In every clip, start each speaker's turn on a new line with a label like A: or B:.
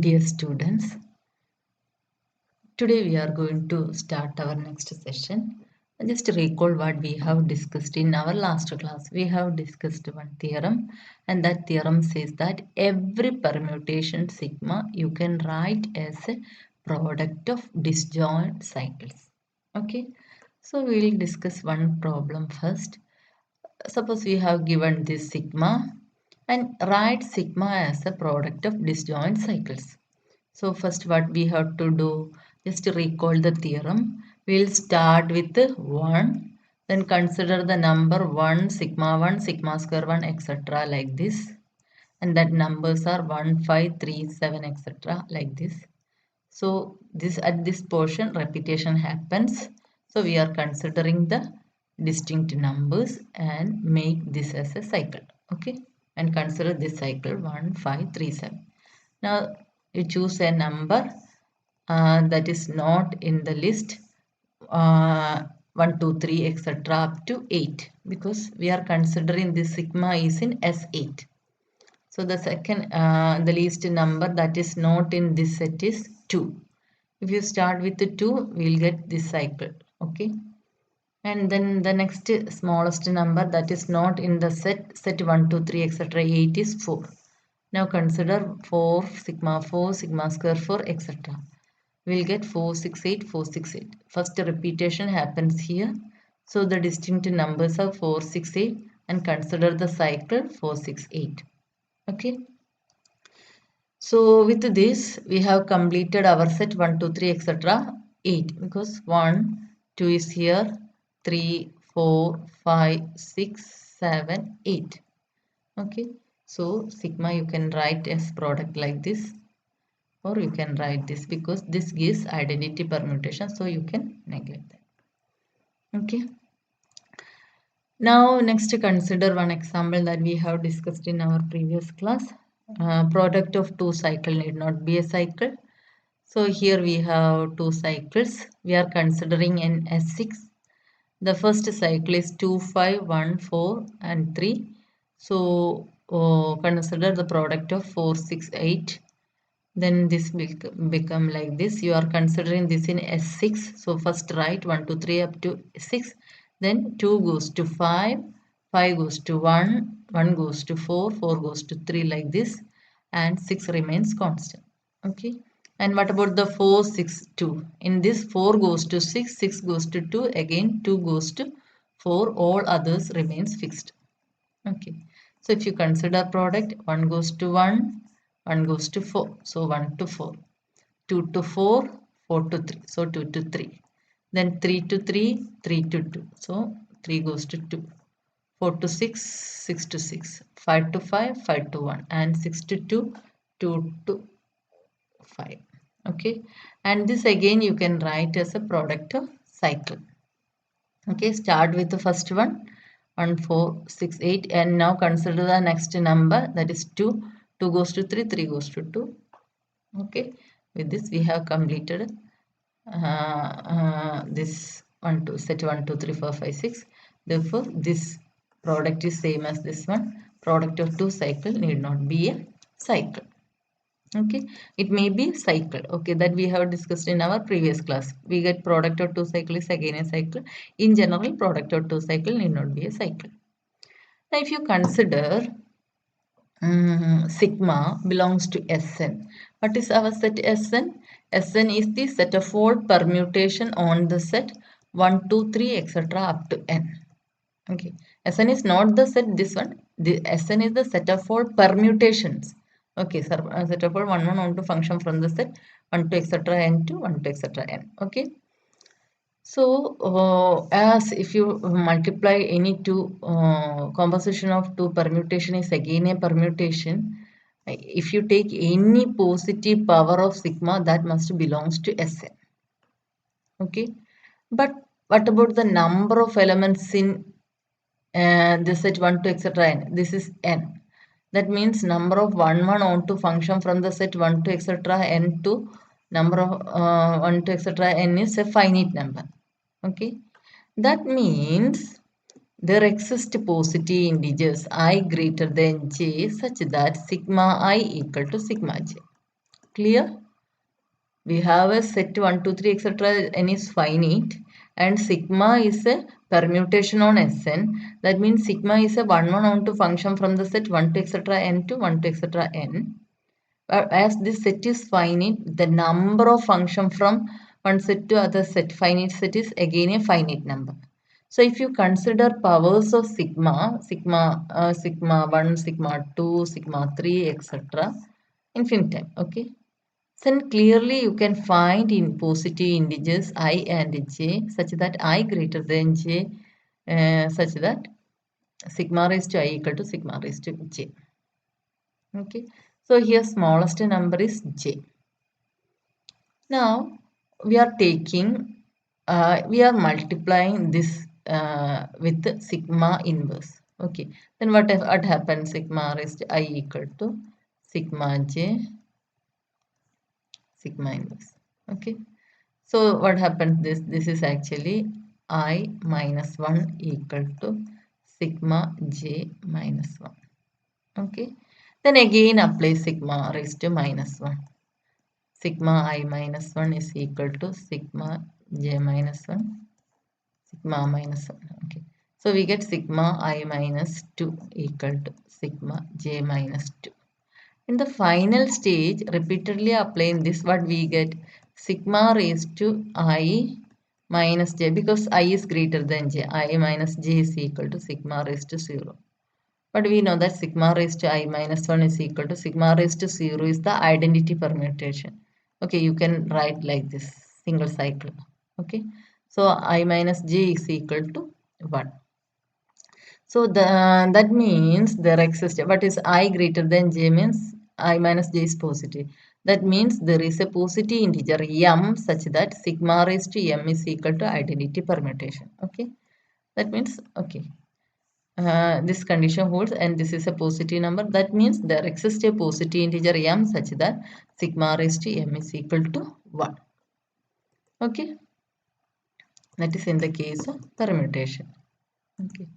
A: Dear students, today we are going to start our next session. Just recall what we have discussed in our last class. We have discussed one theorem, and that theorem says that every permutation sigma you can write as a product of disjoint cycles. Okay, so we will discuss one problem first. Suppose we have given this sigma and write sigma as a product of disjoint cycles. So first what we have to do, just to recall the theorem, we'll start with 1, then consider the number 1, sigma square 1, etc. like this. And that numbers are 1, 5, 3, 7, etc. like this. So this at this portion repetition happens. So we are considering the distinct numbers and make this as a cycle. Okay, and consider this cycle 1, 5, 3, 7. Now you choose a number that is not in the list 1, 2, 3, etc. up to 8, because we are considering this sigma is in S8. So the second, the least number that is not in this set is 2. If you start with the 2, we will get this cycle. Okay. And then the next smallest number that is not in the set 1, 2, 3, etc. 8 is 4. Now consider 4, sigma square 4, etc. We'll get 4, 6, 8, 4, 6, 8. First repetition happens here. So the distinct numbers are 4, 6, 8, and consider the cycle 4, 6, 8. Okay. So with this, we have completed our set 1, 2, 3, etc. 8, because 1, 2 is here, 3, 4, 5, 6, 7, 8. Okay. So sigma you can write as product like this, or you can write this, because this gives identity permutation, so you can neglect that. Okay. Now next consider one example that we have discussed in our previous class. Product of two cycle need not be a cycle. So here we have two cycles. We are considering an S6. The first cycle is 2, 5, 1, 4 and 3. So consider the product of 4, 6, 8. Then this will become like this. You are considering this in S6. So first write 1, 2, 3 up to 6. Then 2 goes to 5, 5 goes to 1, 1 goes to 4, 4 goes to 3 like this, and 6 remains constant. Okay. And what about the 4, 6, 2? In this 4 goes to 6, 6 goes to 2, again 2 goes to 4, all others remains fixed. Okay. So if you consider product, 1 goes to 1, 1 goes to 4. So 1 to 4. 2 to 4, 4 to 3. So 2 to 3. Then 3 to 3, 3 to 2. So 3 goes to 2. 4 to 6, 6 to 6. 5 to 5, 5 to 1. And 6 to 2, 2 to 5. Okay. And this again you can write as a product of cycle. Okay. Start with the first one. 1, 4, 6, 8. And now consider the next number, that is 2. 2 goes to 3, 3 goes to 2. Okay. With this we have completed this 1, 2, set 1, 2, 3, 4, 5, 6. Therefore, this product is same as this one. Product of two cycle need not be a cycle. Okay, it may be cycle. Okay, that we have discussed in our previous class. We get product of two cycle is again a cycle. In general, product of two cycle need not be a cycle. Now, if you consider sigma belongs to Sn. What is our set Sn? Sn is the set of all permutation on the set 1, 2, 3, etc. up to n. Okay, Sn is not the set, this one. The Sn is the set of all permutations. Okay, set of all 1, 1, 1 to function from the set 1 to etc. n to 1 to etc. n. Okay. So, as if you multiply any two composition of two permutation is again a permutation. If you take any positive power of sigma, that must belongs to Sn. Okay, but what about the number of elements in this set 1 to etc. n? This is n. That means number of 1, 1 on to function from the set 1 to etc. n to number of 1 to etc. n is a finite number. Okay, that means there exist positive integers I greater than j such that sigma I equal to sigma j. Clear? We have a set 1, 2, 3, etc. n is finite, and sigma is a permutation on Sn. That means sigma is a one on to function from the set 1 to etc. n to 1 to etc. n. As this set is finite, the number of function from one set to other set, finite set, is again a finite number. So if you consider powers of sigma, sigma 1, sigma 2, sigma 3, etc., infinite time, okay? Then clearly you can find in positive integers I and j such that I greater than j, such that sigma raised to I equal to sigma raised to j. Okay, so here smallest number is j. Now we are taking, we are multiplying this with sigma inverse. Okay, then what happens? Sigma raised to I equal to sigma j, sigma inverse. Okay, so what happens? This is actually I minus 1 equal to sigma j minus 1. Okay, then again apply sigma raised to minus 1. Sigma I minus 1 is equal to sigma j minus 1, sigma minus 1. Okay, so we get sigma I minus 2 equal to sigma j minus 2. In the final stage, repeatedly applying this, what we get? Sigma raised to I minus j, because I is greater than j. I minus j is equal to sigma raised to 0. But we know that sigma raised to I minus 1 is equal to sigma raised to 0 is the identity permutation. Okay, you can write like this, single cycle. Okay, so I minus j is equal to 1. So that means there exists, what is I greater than j means I minus j is positive. That means there is a positive integer m such that sigma raised to m is equal to identity permutation. Okay, that means, okay, this condition holds and this is a positive number. That means there exists a positive integer m such that sigma raised to m is equal to 1. Okay, that is in the case of permutation. Okay.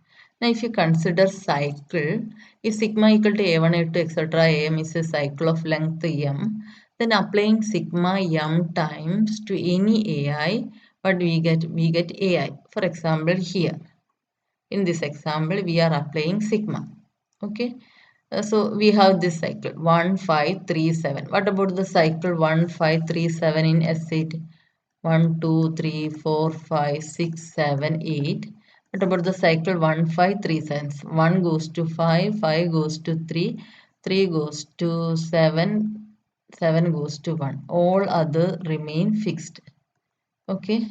A: Now, if you consider cycle, if sigma equal to a1, a2, etc., am is a cycle of length m, then applying sigma m times to any ai, what we get? We get ai. For example, here in this example, we are applying sigma. Okay. So we have this cycle 1, 5, 3, 7. What about the cycle 1, 5, 3, 7 in S8? 1, 2, 3, 4, 5, 6, 7, 8. What about the cycle 1, 5, 3 cents? 1 goes to 5, 5 goes to 3, 3 goes to 7, 7 goes to 1. All other remain fixed. Okay.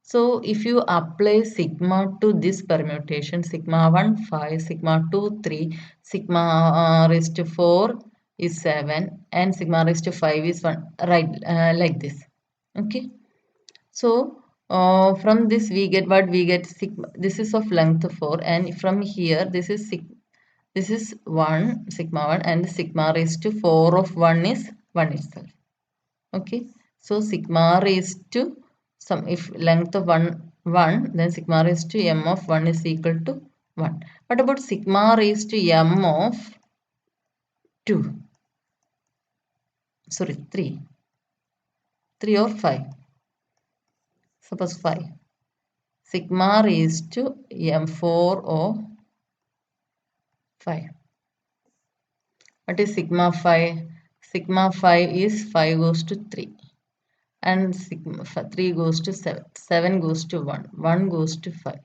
A: So if you apply sigma to this permutation, sigma 1, 5, sigma 2, 3, sigma raised to 4 is 7, and sigma raised to 5 is 1, right, like this. Okay. So from this we get what? We get sigma, this is of length 4, and from here this is this is 1, sigma 1, and sigma raised to 4 of 1 is 1 itself. Okay, so sigma raised to some, if length of 1, then sigma raised to m of 1 is equal to 1. What about sigma raised to m of 2? Sorry, 3. 3 or 5. Suppose 5. Sigma raised to m4 or 5. What is sigma 5? Sigma 5 is 5 goes to 3. And sigma 3 goes to 7. 7 goes to 1. 1 goes to 5.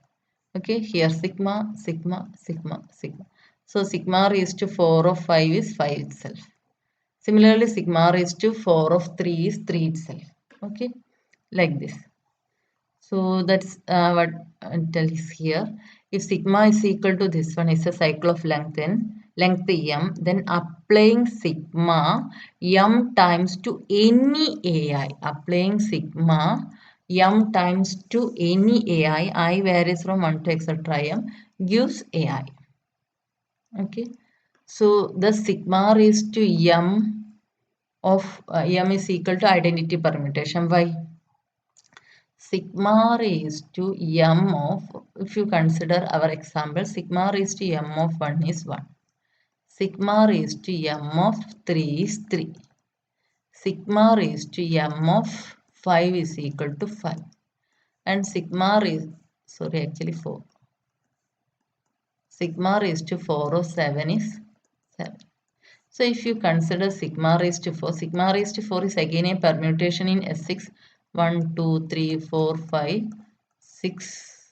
A: Okay, here sigma, sigma, sigma, sigma. So sigma raised to 4 of 5 is 5 itself. Similarly, sigma raised to 4 of 3 is 3 itself. Okay, like this. So that's what tells here. If sigma is equal to this one is a cycle of length n, length m, then applying sigma m times to any ai, applying sigma m times to any ai, I varies from 1 to etc. m, gives ai. Okay, so the sigma raised to m of m is equal to identity permutation. Why? Sigma raised to m of, if you consider our example, sigma raised to m of 1 is 1. Sigma raised to m of 3 is 3. sigma raised to m of 5 is equal to 5, and sigma raised, sorry, actually 4. Sigma raised to 4 of 7 is 7. So if you consider sigma raised to 4, sigma raised to 4 is again a permutation in S6. 1, 2, 3, 4, 5, 6,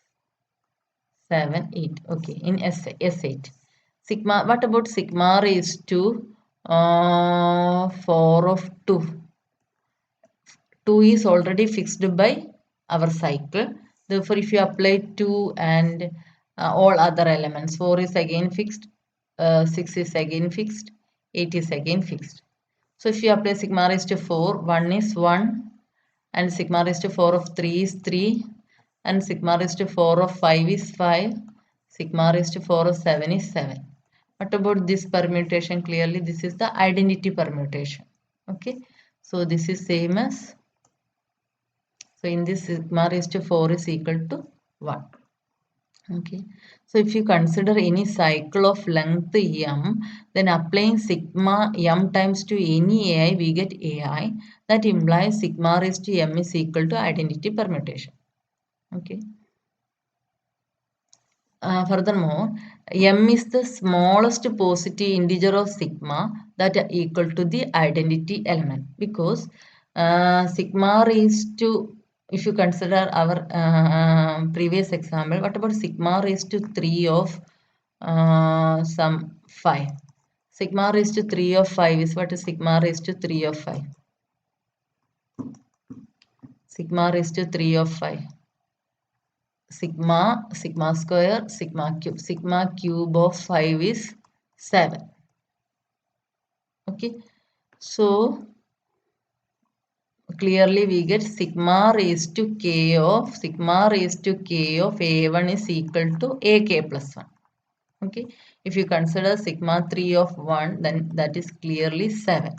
A: 7, 8. Okay, in S8. Sigma, what about sigma raised to 4 of 2? 2 is already fixed by our cycle. Therefore, if you apply 2 and all other elements, 4 is again fixed, 6 is again fixed, 8 is again fixed. So if you apply sigma raised to 4, 1 is 1, and sigma raised to 4 of 3 is 3, and sigma raised to 4 of 5 is 5, sigma raised to 4 of 7 is 7. What about this permutation? Clearly, this is the identity permutation. Okay, so this is same as, so in this sigma raised to 4 is equal to 1. Okay, so if you consider any cycle of length m, then applying sigma m times to any ai, we get ai. That implies sigma raised to m is equal to identity permutation. Okay. Furthermore, m is the smallest positive integer of sigma that are equal to the identity element, because sigma raised to, if you consider our previous example, what about sigma raised to 3 of some 5? Sigma raised to 3 of 5 is, what is sigma raised to 3 of 5? Sigma raised to 3 of 5. Sigma square, sigma cube of 5 is 7. Okay, so clearly we get sigma raised to k of a1 is equal to ak plus 1. Okay, if you consider sigma 3 of 1, then that is clearly 7.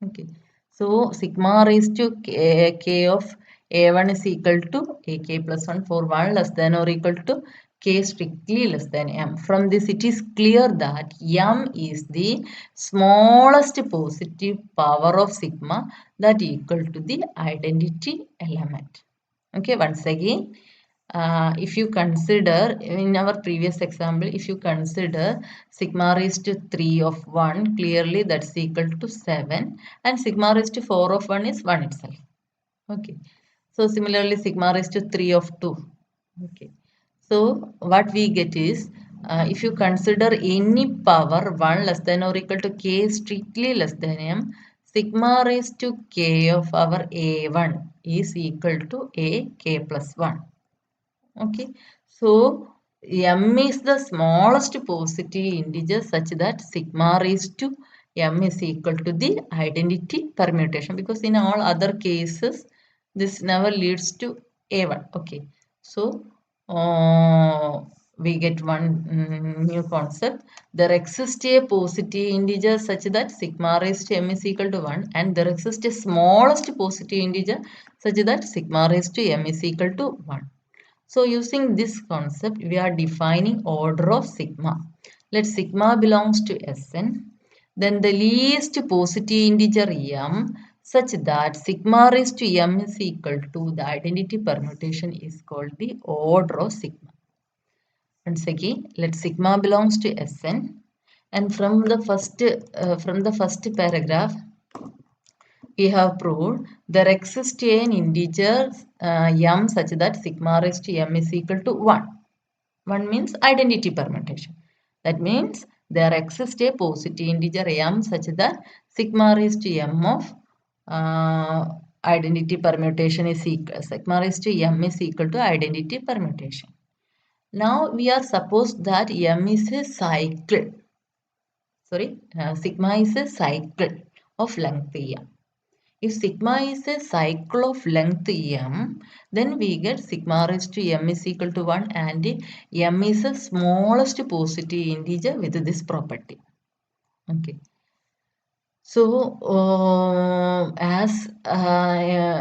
A: Okay, so sigma raised to k of a1 is equal to ak plus 1 for 1 less than or equal to k strictly less than m. From this, it is clear that m is the smallest positive power of sigma that equal to the identity element. Okay, once again, if you consider in our previous example, if you consider sigma raised to 3 of 1, clearly that's equal to 7, and sigma raised to 4 of 1 is 1 itself. Okay, so similarly sigma raised to 3 of 2. Okay, so what we get is, if you consider any power 1 less than or equal to k strictly less than m, sigma raised to k of our a1 is equal to a k plus 1. Okay, so m is the smallest positive integer such that sigma raised to m is equal to the identity permutation, because in all other cases this never leads to a1. Okay, so we get one new concept. There exists a positive integer such that sigma raised to m is equal to 1, and there exists a smallest positive integer such that sigma raised to m is equal to 1. So using this concept, we are defining order of sigma. Let sigma belongs to Sn. Then the least positive integer m such that sigma raised to m is equal to the identity permutation is called the order of sigma. Once again, let sigma belongs to Sn. And from the first paragraph, we have proved there exists an integer m such that sigma raised to m is equal to 1. 1 means identity permutation. That means there exists a positive integer m such that sigma raised to m of identity permutation is equal, sigma raised to m is equal to identity permutation. Now we are supposed that m is a cycle. Sorry, sigma is a cycle of length m. If sigma is a cycle of length m, then we get sigma raised to m is equal to 1, and m is the smallest positive integer with this property. Okay. So, as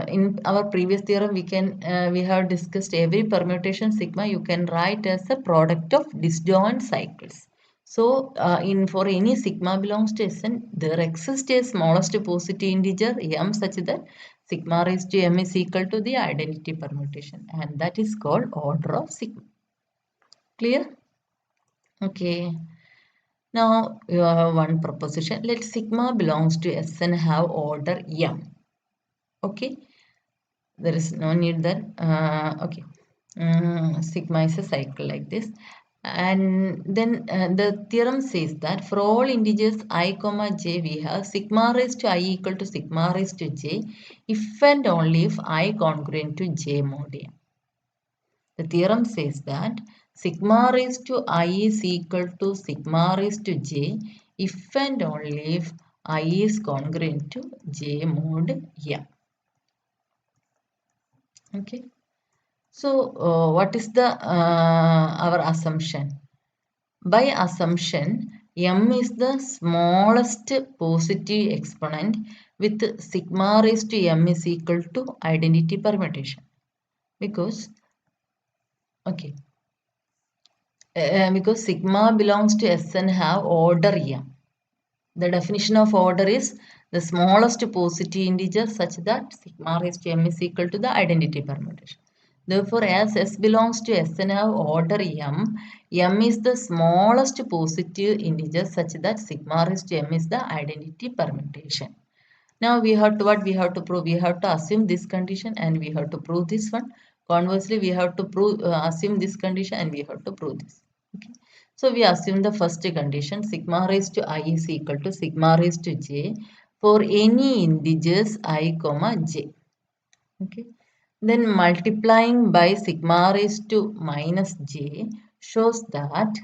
A: in our previous theorem, we have discussed every permutation sigma you can write as a product of disjoint cycles. So in for any sigma belongs to Sn, there exists a smallest positive integer m such that sigma raised to m is equal to the identity permutation, and that is called order of sigma. Clear? Okay. Now you have one proposition. Let sigma belongs to Sn have order m. Okay. There is no need that. Okay. Sigma is a cycle like this. And then the theorem says that for all integers I comma j we have sigma raised to I equal to sigma raised to j if and only if I congruent to j mod n. The theorem says that sigma raised to I is equal to sigma raised to j if and only if I is congruent to j mod n. Okay. So what is the our assumption? By assumption, m is the smallest positive exponent with sigma raised to m is equal to identity permutation. Because okay, because sigma belongs to Sn have order m. The definition of order is the smallest positive integer such that sigma raised to m is equal to the identity permutation. Therefore, as S belongs to Sn have order m, m is the smallest positive integer such that sigma raised to m is the identity permutation. Now we have to what we have to prove? We have to assume this condition and we have to prove this one. Conversely, we have to prove assume this condition and we have to prove this. Okay. So we assume the first condition sigma raised to I is equal to sigma raised to j for any integers I comma j. Okay. Then multiplying by sigma raised to minus j shows that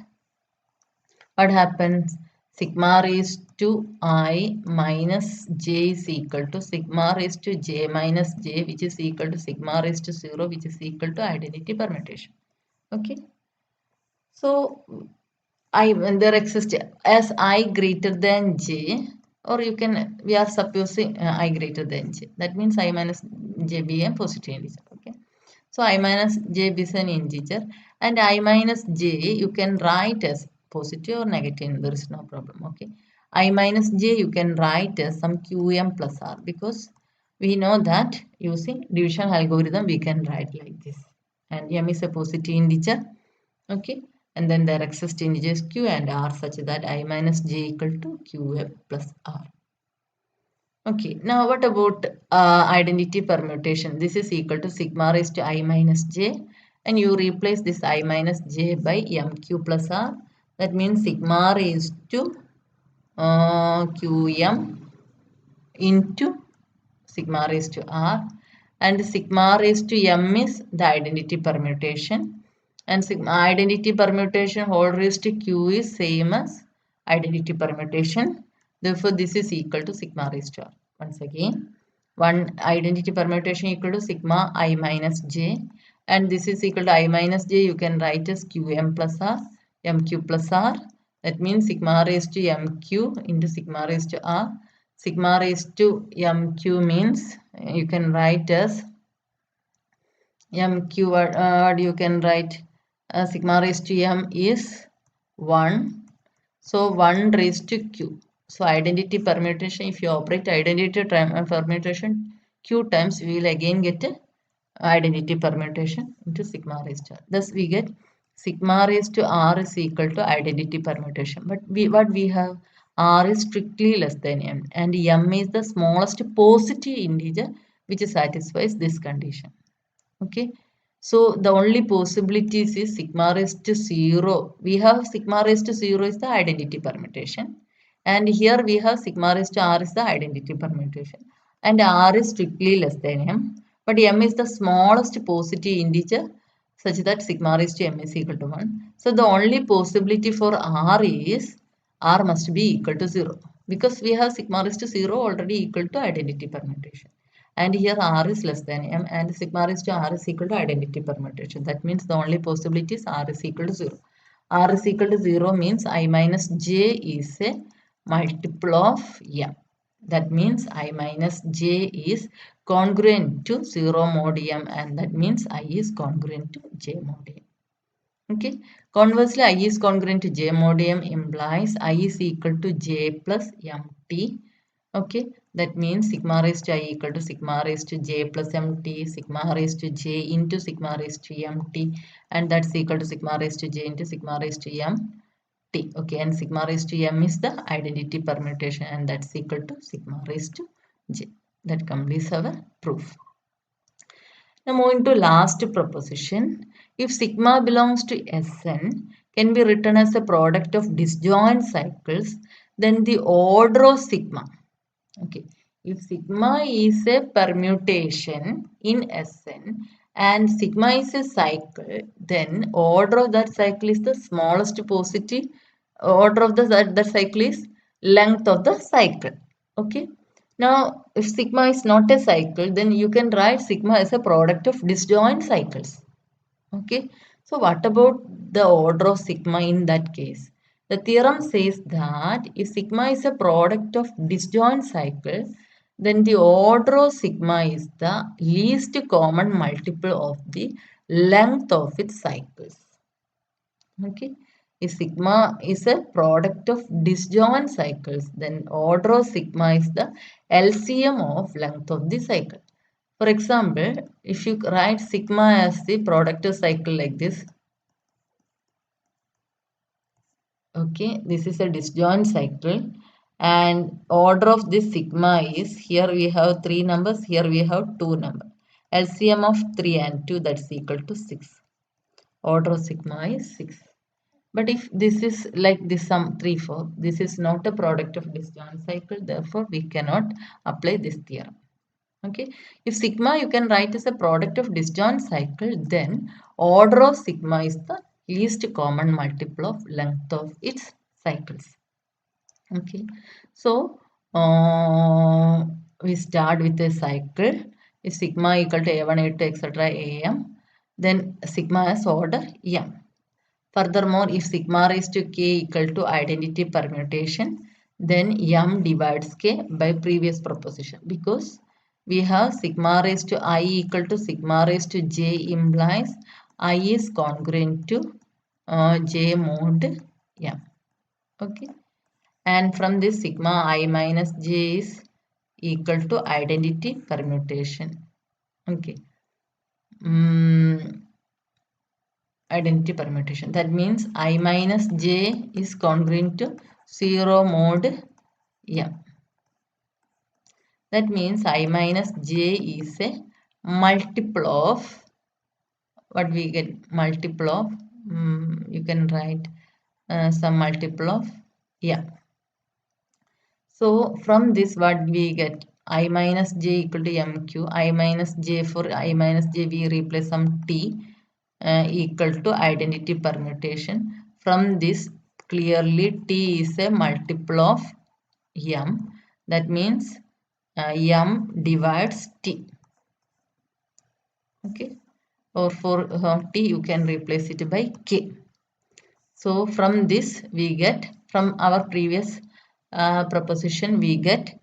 A: what happens? Sigma raised to I minus j is equal to sigma raised to j minus j, which is equal to sigma raised to 0, which is equal to identity permutation. Okay. So I when there exists as I greater than j, or you can we are supposing I greater than j. That means I minus j be a positive integer. Okay. So I minus j is an integer and I minus j you can write as positive or negative. There is no problem. Okay. I minus j you can write as some qm plus r because we know that using division algorithm we can write like this. And m is a positive integer. Okay. And then there exists integers q and r such that I minus j equal to qm plus r. Okay, now what about identity permutation? This is equal to sigma raised to I minus j and you replace this I minus j by mq plus r. That means sigma raised to qm into sigma raised to r and sigma raised to m is the identity permutation and sigma identity permutation whole raised to q is same as identity permutation. Therefore, this is equal to sigma raised to r. Once again, one identity permutation equal to sigma I minus j and this is equal to I minus j you can write as qm plus r mq plus r. That means sigma raised to mq into sigma raised to r. Sigma raised to mq means you can write as mq what you can write sigma raised to m is 1, so 1 raised to q. So identity permutation, if you operate identity permutation q times, we will again get a identity permutation into sigma raised to r. Thus we get sigma raised to r is equal to identity permutation. But what we have, r is strictly less than m and m is the smallest positive integer which satisfies this condition. Okay. So the only possibilities is sigma raised to 0. We have sigma raised to 0 is the identity permutation. And here we have sigma raised to r is the identity permutation. And r is strictly less than m. But m is the smallest positive integer such that sigma raised to m is equal to 1. So the only possibility for r is r must be equal to 0. Because we have sigma raised to 0 already equal to identity permutation. And here r is less than m and sigma raised to r is equal to identity permutation. That means the only possibility is r is equal to 0. R is equal to 0 means I minus j is a multiple of m. That means I minus j is congruent to 0 mod m and that means I is congruent to j mod m. Okay. Conversely, I is congruent to J mod M implies I is equal to J plus MT. Okay. That means sigma raised to I equal to sigma raised to J plus MT, sigma raised to J into sigma raised to MT, and that's equal to sigma raised to J into sigma raised to MT. Okay. And sigma raised to M is the identity permutation, and that's equal to sigma raised to J. That completes our proof. Now moving to last proposition. If sigma belongs to Sn can be written as a product of disjoint cycles, then the order of sigma. Okay. If sigma is a permutation in Sn and sigma is a cycle, then order of that cycle is the smallest positive order of that cycle is length of the cycle. Okay. Now, if sigma is not a cycle, then you can write sigma as a product of disjoint cycles. Okay. So, what about the order of sigma in that case? The theorem says that if sigma is a product of disjoint cycle, then the order of sigma is the least common multiple of the length of its cycles. Okay. If sigma is a product of disjoint cycles, then order of sigma is the LCM of length of the cycle. For example, if you write sigma as the product of cycle like this, okay, this is a disjoint cycle, and order of this sigma is, here we have 3 numbers, here we have 2 numbers. LCM of 3 and 2, that's equal to 6. Order of sigma is 6. But if this is like this sum 3, 4, this is not a product of disjoint cycle, therefore we cannot apply this theorem. Okay. If sigma you can write as a product of disjoint cycle, then order of sigma is the least common multiple of length of its cycles. Okay. So we start with a cycle. If sigma equal to A1, A2, etc. AM, then sigma has order M. Furthermore, if sigma raised to k equal to identity permutation, then m divides k by previous proposition, because we have sigma raised to I equal to sigma raised to j implies I is congruent to j mod m. Okay. And from this sigma I minus j is equal to identity permutation. Okay. Identity permutation. That means I minus j is congruent to 0 mod m. That means I minus j is a multiple of, what we get, multiple of, you can write some multiple of m. So from this what we get, I minus j equal to mq, I minus j, for I minus j we replace some t equal to identity permutation. From this clearly t is a multiple of m. That means m divides t. Okay. Or for t you can replace it by k. So from this we get, from our previous proposition we get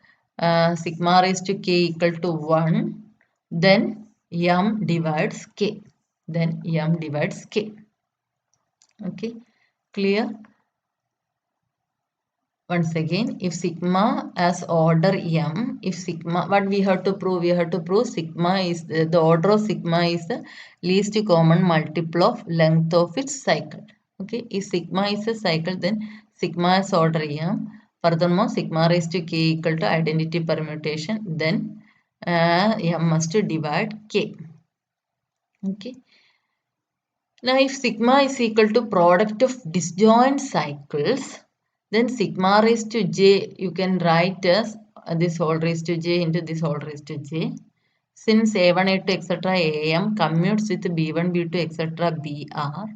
A: sigma raised to k equal to 1, then m divides k, then m divides k. Okay, clear? Once again, if sigma as order m, if sigma, what we have to prove? We have to prove sigma is the order of sigma is the least common multiple of length of its cycle. Okay, if sigma is a cycle, then sigma is order m. Furthermore, sigma raised to k equal to identity permutation, then m must divide k. Okay. Now, if sigma is equal to product of disjoint cycles, then sigma raised to j you can write as this whole raised to j into this whole raised to j. Since a1, a2, etc. am commutes with b1, b2, etc. br.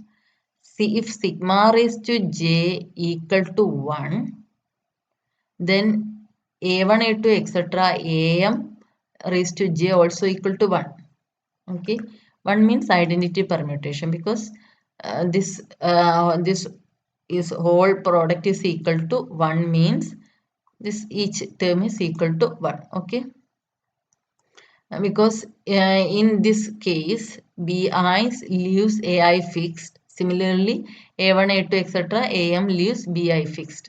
A: See, if sigma raised to j equal to 1, then a1, a2, etc. am raised to j also equal to 1. Okay, 1 means identity permutation, because this is whole product is equal to 1 means this each term is equal to 1. Okay, because in this case bi leaves ai fixed, Similarly, A1, A2, etc. AM leaves BI fixed.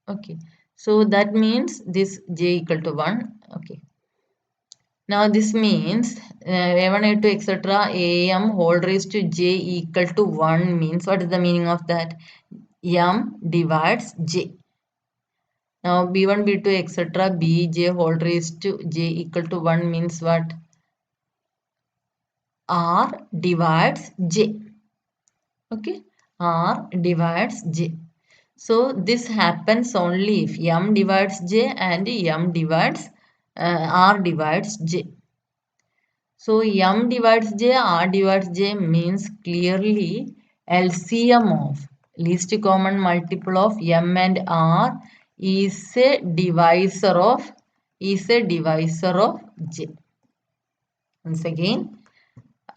A: Okay. So that means this J equal to 1. Okay. Now this means A1, A2, etc. AM whole raised to J equal to 1 means what is the meaning of that? M divides J. Now B1, B2, etc. Bj whole raised to J equal to 1 means what? R divides J. Okay. R divides J. So this happens only if M divides J and M divides R divides J. So M divides J, R divides J means clearly LCM of least common multiple of M and R is a divisor of J. Once again,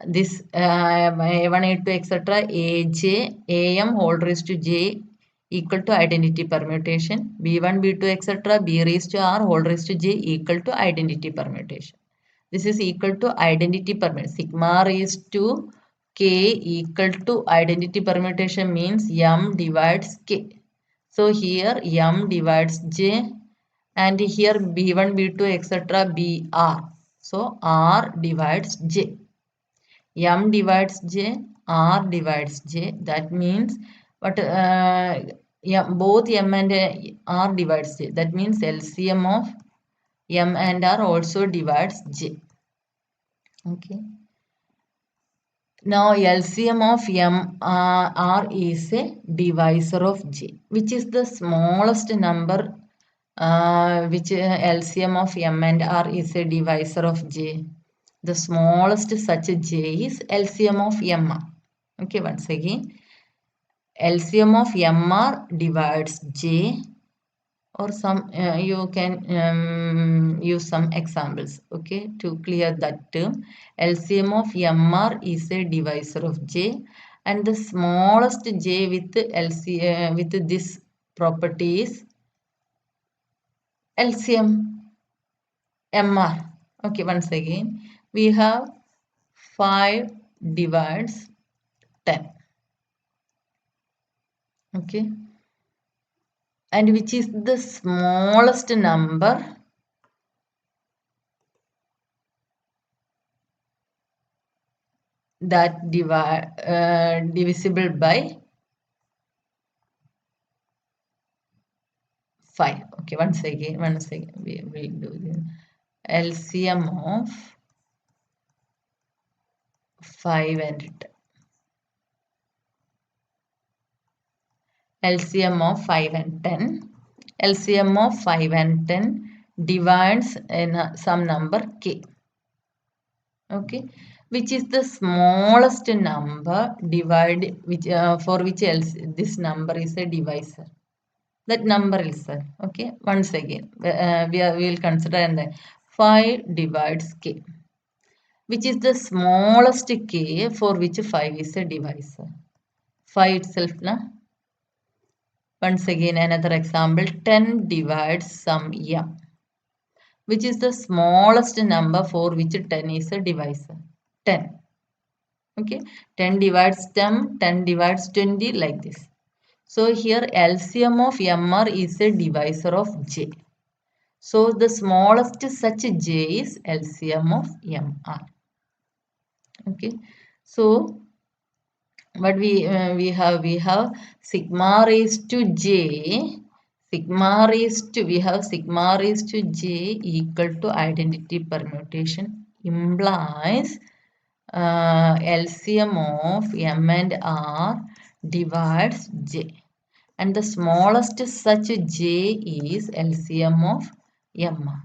A: this A1, A2, etc. AJ, AM whole raised to J equal to identity permutation. B1, B2, etc. B raised to R whole raised to J equal to identity permutation. This is equal to identity permutation. Sigma raised to K equal to identity permutation means M divides K. So here M divides J and here B1, B2, etc. BR. So R divides J. M divides J, R divides J. That means, but yeah, both M and R divides J. That means LCM of M and R also divides J. Okay. Now LCM of M R is a divisor of J, which is the smallest number. Which LCM of M and R is a divisor of J. The smallest such J is LCM of MR. Okay, once again, LCM of MR divides J, or some you can use some examples, okay, to clear that term. LCM of MR is a divisor of J, and the smallest J with with this property is LCM MR. Okay, once again, we have 5 divides 10. Okay, and which is the smallest number that divisible by 5. Okay, once again, we will do this. LCM of 5 and 10. LCM of 5 and 10. LCM of 5 and 10 divides in some number k. Okay, which is the smallest number divided which for which else this number is a divisor. That number is okay. Once again, we will consider and 5 divides k, which is the smallest k for which 5 is a divisor. 5 itself, na? Once again, another example, 10 divides some m, which is the smallest number for which 10 is a divisor. 10. Okay, 10 divides 10, 10 divides 20, like this. So here LCM of MR is a divisor of J. So the smallest such J is LCM of MR. Okay, so what we have sigma raised to J, we have sigma raised to J equal to identity permutation implies LCM of M and R divides J, and the smallest such J is LCM of MR.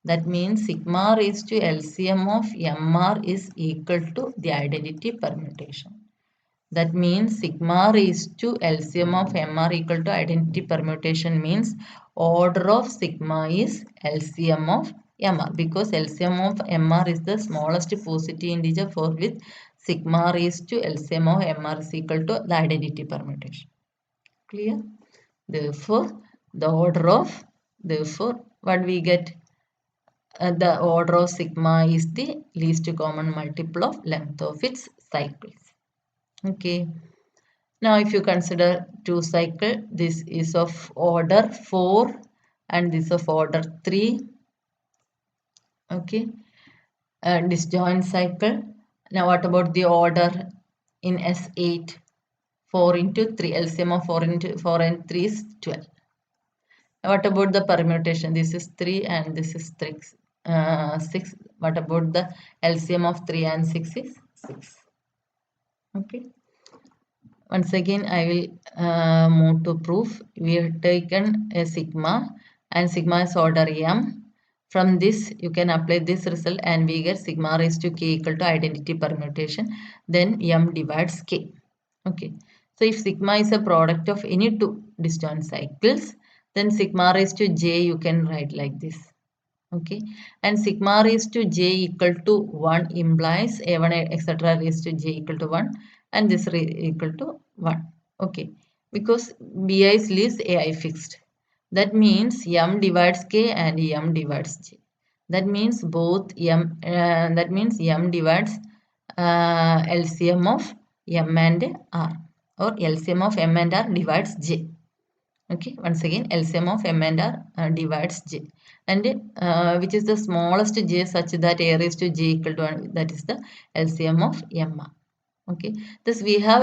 A: That means sigma raised to LCM of MR is equal to the identity permutation. That means sigma raised to LCM of MR equal to identity permutation means order of sigma is LCM of MR, because LCM of MR is the smallest positive integer for which sigma raised to LCM of MR is equal to the identity permutation. Clear? Therefore, what we get? The order of sigma is the least common multiple of length of its cycles. Okay. Now, if you consider two cycle, this is of order 4 and this of order 3. Okay, disjoint cycle. Now, what about the order in S8? 4 into 3, LCM of 4 into 4 and 3 is 12. Now, what about the permutation? This is 3 and this is 3, 6. What about the LCM of 3 and 6 is 6. Okay. Once again, I will move to proof. We have taken a sigma and sigma is order m. From this, you can apply this result and we get sigma raised to k equal to identity permutation. Then m divides k. Okay. So if sigma is a product of any two disjoint cycles, then sigma raised to j you can write like this. Okay, and sigma raised to j equal to 1 implies a1 etc raised to j equal to 1 and this equal to 1. Okay, because bi's leaves ai fixed, that means m divides k and m divides j, that means both that means m divides LCM of m and r, or LCM of m and r divides j. Okay, once again LCM of m and r divides j, and which is the smallest j such that a raised to j equal to 1, that is the LCM of m. Okay, thus we have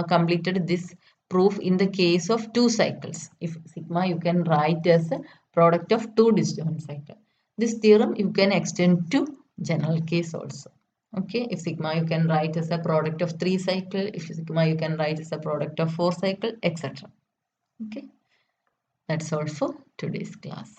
A: completed this proof in the case of two cycles. If sigma you can write as a product of two disjoint cycles. This theorem you can extend to general case also. Okay, if sigma you can write as a product of 3 cycle, if sigma you can write as a product of 4 cycle, etc. Okay, that's all for today's class.